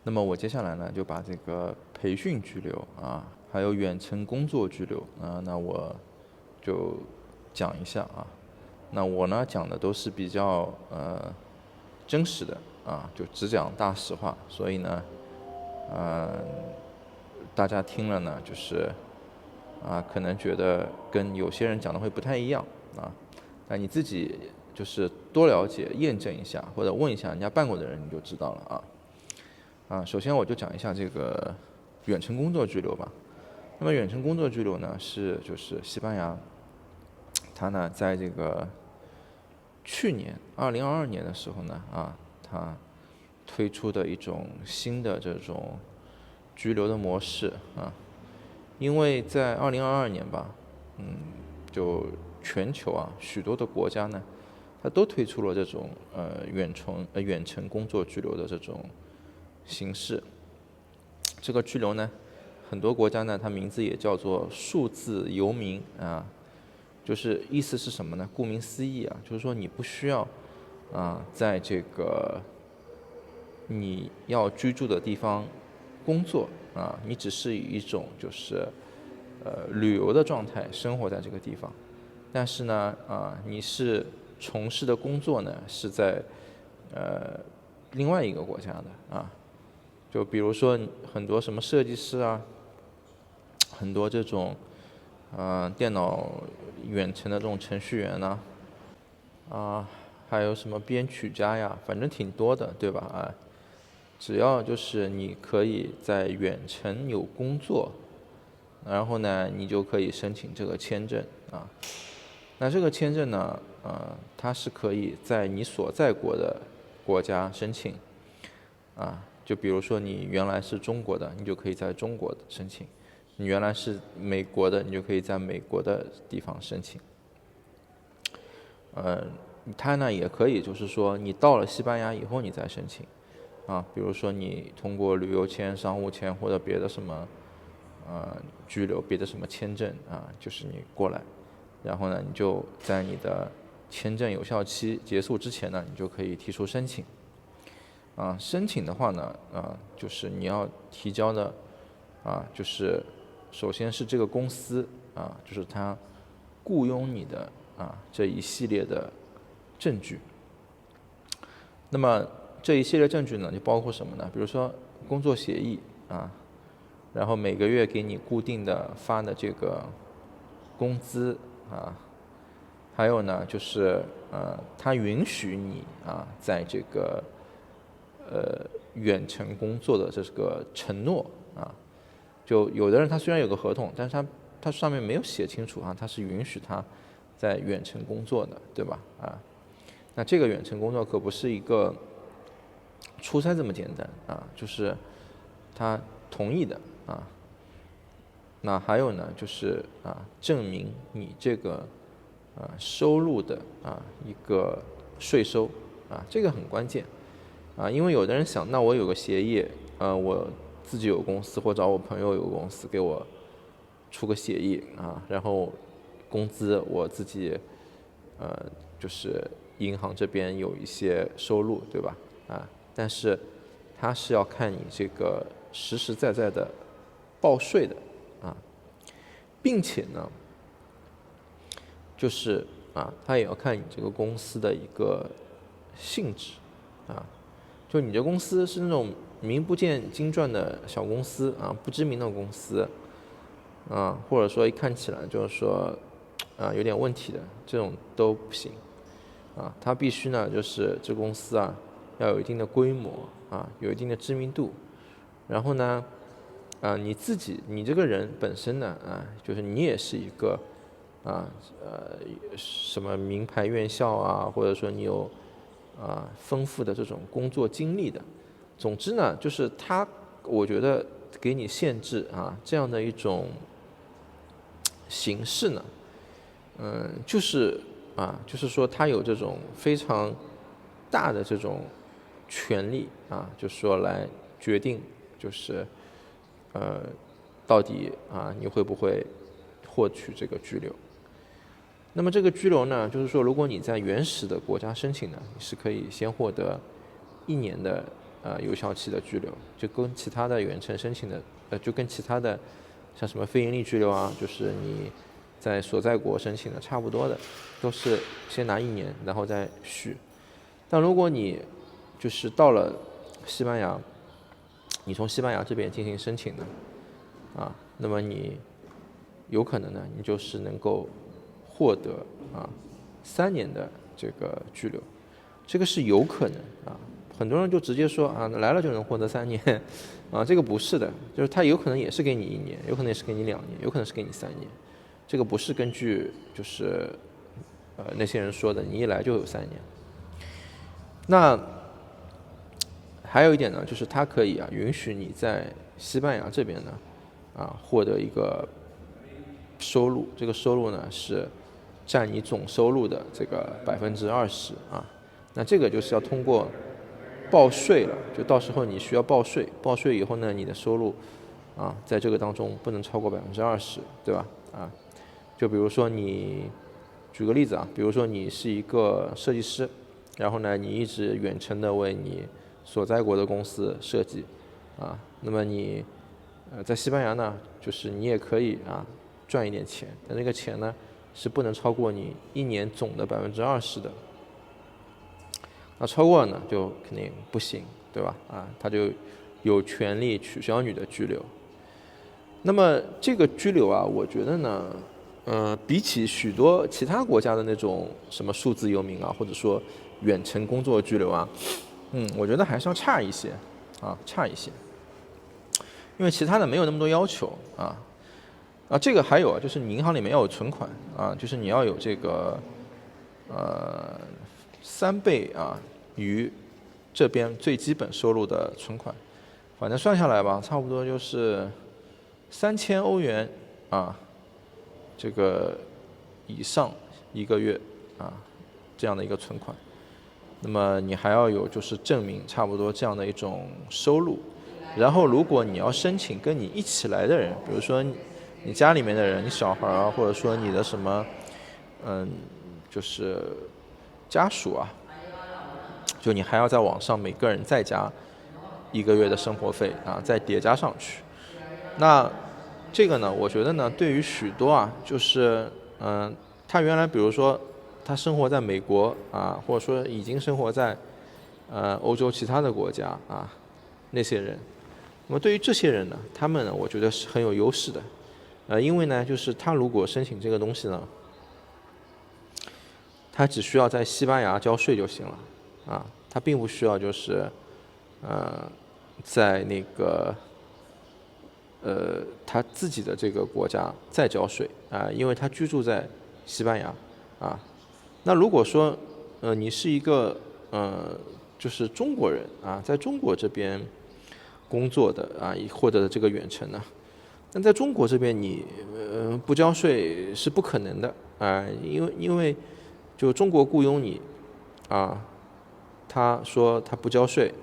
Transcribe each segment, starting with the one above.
那么我接下来呢，就把这个培训居留啊，还有远程工作居留啊，那我就讲一下啊。那我呢讲的都是比较真实的啊，就只讲大实话，所以呢，呃，大家听了呢，就是可能觉得跟有些人讲的会不太一样啊，那你自己就是多了解、验证一下，或者问一下人家办过的人，你就知道了啊。首先我就讲一下这个远程工作居留吧。那么远程工作居留呢，就是西班牙，它呢在这个去年2022年的时候呢，它推出的一种新的这种居留的模式啊。因为在2022年吧，就全球许多的国家呢，它都推出了这种远程工作居留的这种形式。这个居留呢，很多国家呢，它名字也叫做数字游民啊，就是意思是什么呢？顾名思义啊，就是说你不需要在这个你要居住的地方工作啊，你只是以一种就是旅游的状态生活在这个地方，但是呢你是从事的工作呢是在另外一个国家的啊。就比如说很多什么设计师啊，很多这种电脑远程的这种程序员呐，还有什么编曲家呀，反正挺多的，对吧？只要就是你可以在远程有工作，然后呢，你就可以申请这个签证啊。那这个签证呢，它是可以在你所在国的国家申请啊。就比如说你原来是中国的，你就可以在中国申请；你原来是美国的，你就可以在美国的地方申请。它呢也可以就是说你到了西班牙以后你再申请比如说你通过旅游签、商务签或者别的什么居留、别的什么签证就是你过来，然后呢你就在你的签证有效期结束之前呢，你就可以提出申请。申请的话呢，就是你要提交的就是首先是这个公司就是他雇佣你的这一系列的证据。那么这一系列证据呢，就包括什么呢？比如说工作协议然后每个月给你固定的发的这个工资还有呢就是他允许你在这个远程工作的这个承诺就有的人他虽然有个合同，但是他上面没有写清楚他是允许他在远程工作的，对吧？那这个远程工作可不是一个出差这么简单就是他同意的那还有呢，就是证明你这个收入的一个税收这个很关键因为有的人想，那我有个协议我自己有公司或找我朋友有公司给我出个协议然后工资我自己就是银行这边有一些收入，对吧？但是它是要看你这个实实在在的报税的并且呢，就是它也要看你这个公司的一个性质就你这公司是那种名不见经传的小公司不知名的公司或者说一看起来就是说有点问题的，这种都不行它必须呢就是这公司要有一定的规模有一定的知名度，然后呢你这个人本身呢就是你也是一个什么名牌院校或者说你有丰富的这种工作经历的。总之呢，就是我觉得给你限制这样的一种形式呢，就是说他有这种非常大的这种权利就是说来决定就是到底你会不会获取这个居留。那么这个居留呢，就是说如果你在原始的国家申请呢，你是可以先获得1年的有效期的居留，就跟其他的远程申请的就跟其他的像什么非营利居留啊，就是你在所在国申请的差不多的，都是先拿1年，然后再续。但如果你就是到了西班牙，你从西班牙这边进行申请的那么你有可能呢，你就是能够获得3年的这个居留，这个是有可能很多人就直接说来了就能获得3年这个不是的，就是他有可能也是给你1年，有可能也是给你2年，有可能是给你3年，这个不是根据就是那些人说的你一来就有3年。那还有一点呢，就是它可以允许你在西班牙这边呢获得一个收入，这个收入呢是占你总收入的这个20%那这个就是要通过报税了，就到时候你需要报税，报税以后呢，你的收入在这个当中不能超过20%，对吧？就比如说你举个例子比如说你是一个设计师，然后呢，你一直远程的为你所在国的公司设计那么你在西班牙呢，就是你也可以赚一点钱，但这个钱呢是不能超过你1年总的20%的。那超过了呢，就肯定不行，对吧？他就有权利取消你的居留。那么这个居留我觉得呢，比起许多其他国家的那种什么数字游民或者说远程工作居留我觉得还是要差一些差一些，因为其他的没有那么多要求这个还有就是你银行里面要有存款就是你要有这个3倍于这边最基本收入的存款，反正算下来吧，差不多就是3000欧元这个以上1个月这样的一个存款。那么你还要有就是证明差不多这样的一种收入，然后如果你要申请跟你一起来的人，比如说你家里面的人，你小孩或者说你的什么就是家属就你还要在网上每个人再加1个月的生活费再叠加上去。那这个呢，我觉得呢，对于许多就是他原来比如说他生活在美国或者说已经生活在欧洲其他的国家那些人，那么对于这些人呢，他们呢，我觉得是很有优势的因为呢，就是他如果申请这个东西呢，他只需要在西班牙交税就行了他并不需要就是在那个他自己的这个国家再交税因为他居住在西班牙那如果说你是一个就是中国人在中国这边工作的获得的这个远程呢，那在中国这边你不交税是不可能的因为就中国雇佣你他说他不交税，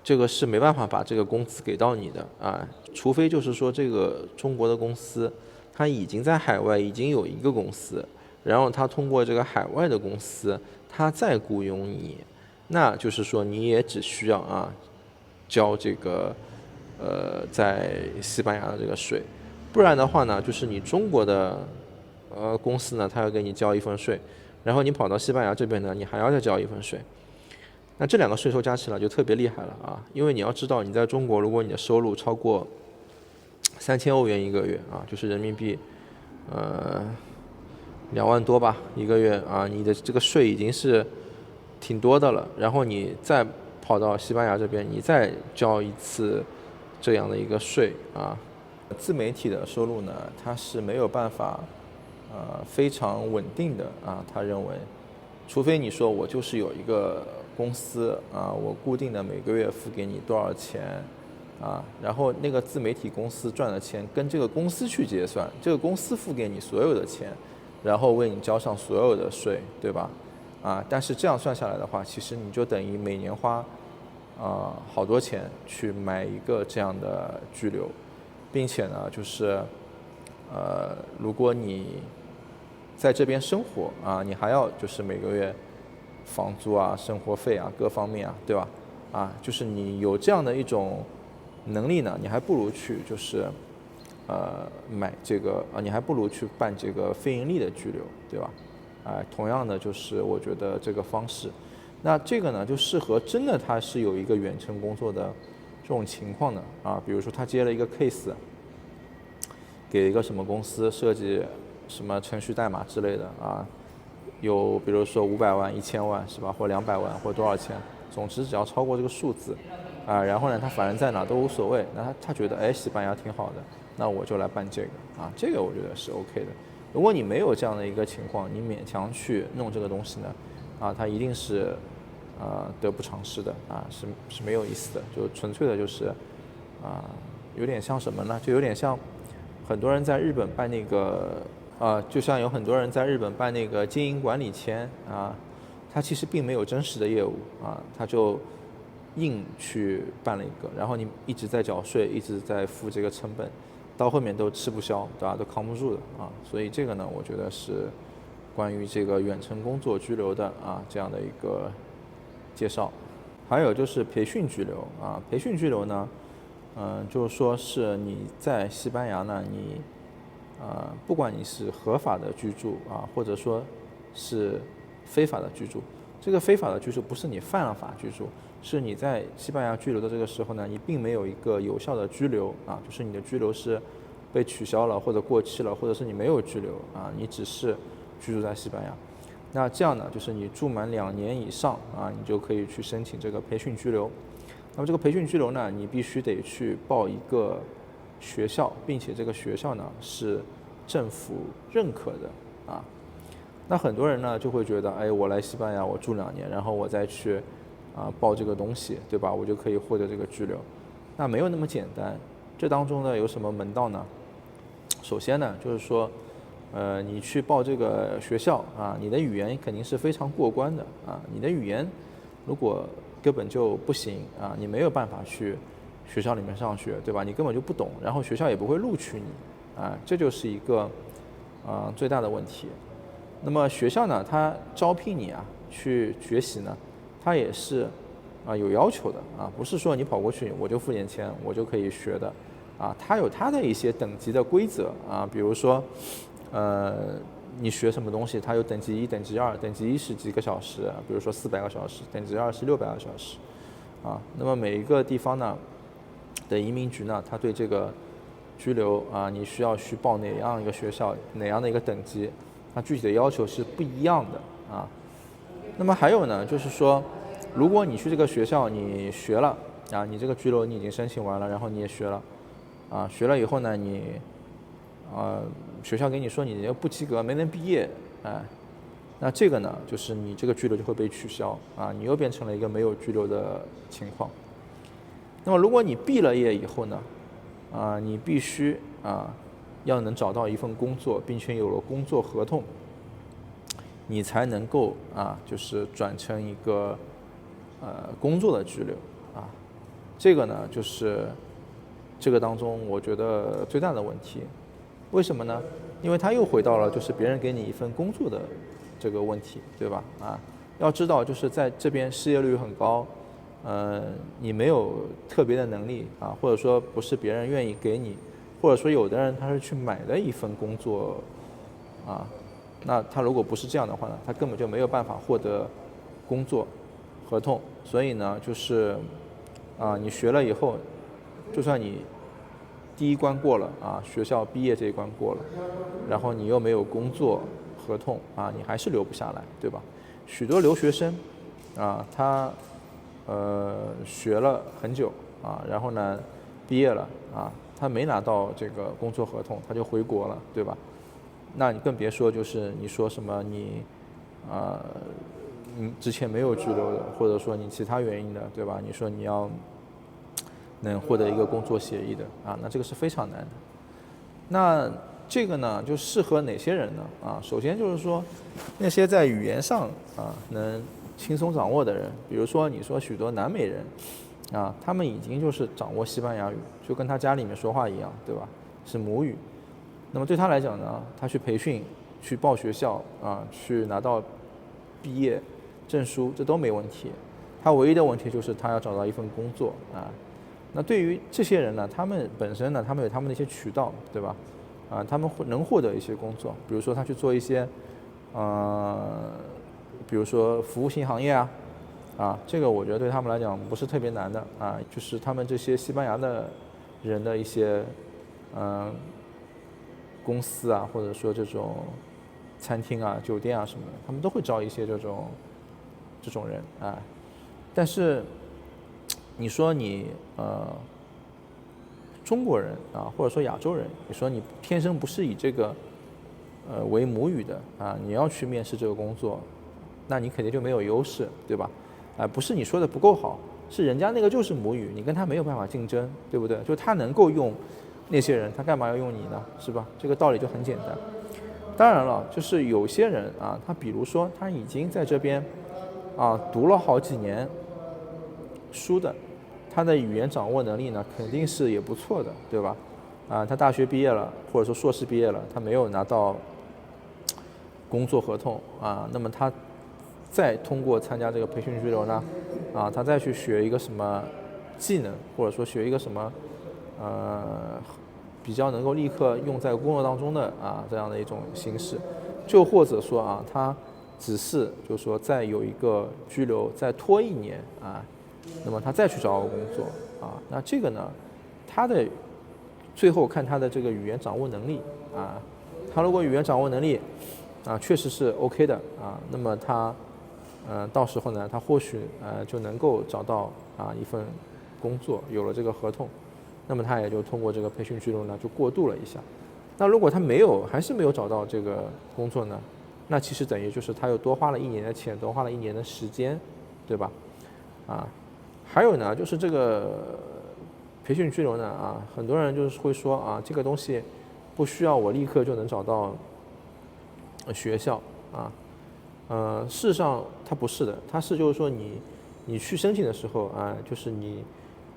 这个是没办法把这个工资给到你的除非就是说这个中国的公司他已经在海外已经有一个公司，然后他通过这个海外的公司他再雇佣你，那就是说你也只需要交这个在西班牙的这个税，不然的话呢，就是你中国的公司呢，他要给你交一份税，然后你跑到西班牙这边呢，你还要再交一份税。那这2个税收加起来就特别厉害了因为你要知道，你在中国，如果你的收入超过3000欧元1个月就是人民币2万多吧1个月你的这个税已经是挺多的了，然后你再跑到西班牙这边，你再交一次这样的一个税自媒体的收入呢，它是没有办法非常稳定的他认为，除非你说我就是有一个公司我固定的每个月付给你多少钱然后那个自媒体公司赚的钱跟这个公司去结算，这个公司付给你所有的钱，然后为你交上所有的税，对吧？但是这样算下来的话，其实你就等于每年花好多钱去买一个这样的居留，并且呢，就是如果你在这边生活你还要就是每个月房租啊、生活费啊各方面啊，对吧？就是你有这样的一种能力呢，你还不如去就是买这个你还不如去办这个非盈利的居留，对吧？同样的就是我觉得这个方式，那这个呢就适合真的他是有一个远程工作的这种情况的比如说他接了一个 case， 给一个什么公司设计什么程序代码之类的有比如说500万、1000万是吧，或200万或多少钱，总之只要超过这个数字然后呢他反正在哪都无所谓，那他觉得西班牙挺好的，那我就来办这个这个我觉得是 OK 的。如果你没有这样的一个情况，你勉强去弄这个东西呢它一定是得不偿失的是没有意思的，就纯粹的就是有点像什么呢？就有点像很多人在日本办那个就像有很多人在日本办那个经营管理签他其实并没有真实的业务他就硬去办了一个，然后你一直在缴税，一直在付这个成本，到后面都吃不消，对吧？都扛不住的所以这个呢，我觉得是关于这个远程工作居留的这样的一个介绍。还有就是培训居留培训居留呢，就是说是你在西班牙呢，你不管你是合法的居住或者说是非法的居住，这个非法的居住不是你犯了法居住，是你在西班牙居留的这个时候呢，你并没有一个有效的居留就是你的居留是被取消了或者过期了，或者是你没有居留你只是居住在西班牙。那这样呢，就是你住满2年以上你就可以去申请这个培训居留。那么这个培训居留呢，你必须得去报一个学校，并且这个学校呢是政府认可的那很多人呢就会觉得，我来西班牙我住2年，然后我再去报这个东西，对吧？我就可以获得这个居留。那没有那么简单，这当中呢有什么门道呢？首先呢，就是说你去报这个学校你的语言肯定是非常过关的你的语言如果根本就不行你没有办法去学校里面上学，对吧？你根本就不懂，然后学校也不会录取你这就是一个最大的问题。那么学校呢，它招聘你去学习呢，它也是有要求的不是说你跑过去我就付点钱我就可以学的它有它的一些等级的规则比如说你学什么东西，它有等级1、等级2，等级1是几个小时，比如说400个小时，等级2是600个小时那么每一个地方呢的移民局呢，它对这个居留你需要去报哪样一个学校，哪样的一个等级，它具体的要求是不一样的那么还有呢，就是说，如果你去这个学校你学了你这个居留你已经申请完了，然后你也学了学了以后呢，你学校给你说你又不及格，没能毕业那这个呢，就是你这个居留就会被取消你又变成了一个没有居留的情况。那么如果你毕了业以后呢你必须要能找到一份工作，并且有了工作合同，你才能够就是转成一个工作的居留这个呢就是这个当中我觉得最大的问题。为什么呢？因为他又回到了就是别人给你一份工作的这个问题，对吧要知道就是在这边失业率很高你没有特别的能力或者说不是别人愿意给你，或者说有的人他是去买了一份工作那他如果不是这样的话呢，他根本就没有办法获得工作合同。所以呢就是你学了以后，就算你第一关过了学校毕业这一关过了，然后你又没有工作合同你还是留不下来，对吧？许多留学生他学了很久然后呢毕业了他没拿到这个工作合同，他就回国了，对吧？那你更别说就是你说什么你之前没有居留的，或者说你其他原因的，对吧？你说你要能获得一个工作协议的那这个是非常难的。那这个呢就适合哪些人呢首先就是说那些在语言上能轻松掌握的人，比如说你说许多南美人他们已经就是掌握西班牙语，就跟他家里面说话一样，对吧？是母语。那么对他来讲呢，他去培训去报学校去拿到毕业证书，这都没问题。他唯一的问题就是他要找到一份工作啊。那对于这些人呢，他们本身呢，他们有他们的一些渠道，对吧？他们能获得一些工作，比如说他去做一些，比如说服务性行业这个我觉得对他们来讲不是特别难的就是他们这些西班牙的人的一些，公司或者说这种餐厅酒店什么的，他们都会招一些这种人但是你说你中国人或者说亚洲人，你说你天生不是以这个为母语的你要去面试这个工作，那你肯定就没有优势，对吧？不是你说的不够好，是人家那个就是母语，你跟他没有办法竞争，对不对？就他能够用那些人，他干嘛要用你呢？是吧？这个道理就很简单。当然了，就是有些人他比如说他已经在这边读了好几年书的，他的语言掌握能力呢肯定是也不错的，对吧？他大学毕业了，或者说硕士毕业了，他没有拿到工作合同那么他再通过参加这个培训居留呢他再去学一个什么技能，或者说学一个什么比较能够立刻用在工作当中的这样的一种形式，就或者说他只是就是说再有一个居留再拖1年那么他再去找个工作那这个呢，他的最后看他的这个语言掌握能力他如果语言掌握能力确实是 OK 的那么他到时候呢，他或许就能够找到一份工作，有了这个合同，那么他也就通过这个培训居留呢就过渡了一下。那如果他还是没有找到这个工作呢，那其实等于就是他又多花了1年的钱，多花了1年的时间，对吧？还有呢，就是这个培训居留呢很多人就是会说这个东西不需要我立刻就能找到学校事实上它不是的，它是就是说你去申请的时候就是你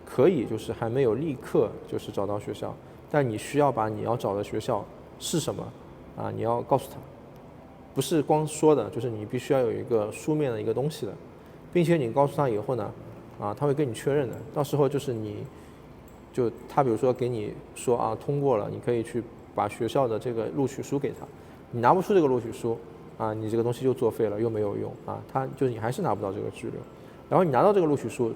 可以就是还没有立刻就是找到学校，但你需要把你要找的学校是什么你要告诉他，不是光说的，就是你必须要有一个书面的一个东西的，并且你告诉他以后呢他会跟你确认的，到时候就是他比如说给你说通过了，你可以去把学校的这个录取书给他，你拿不出这个录取书你这个东西就作废了，又没有用就是你还是拿不到这个居留。然后你拿到这个录取书，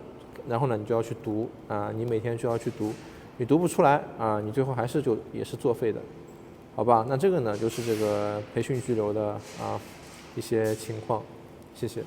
然后呢你就要去读你每天就要去读，你读不出来你最后还是也是作废的，好吧？那这个呢就是这个培训居留的一些情况，谢谢。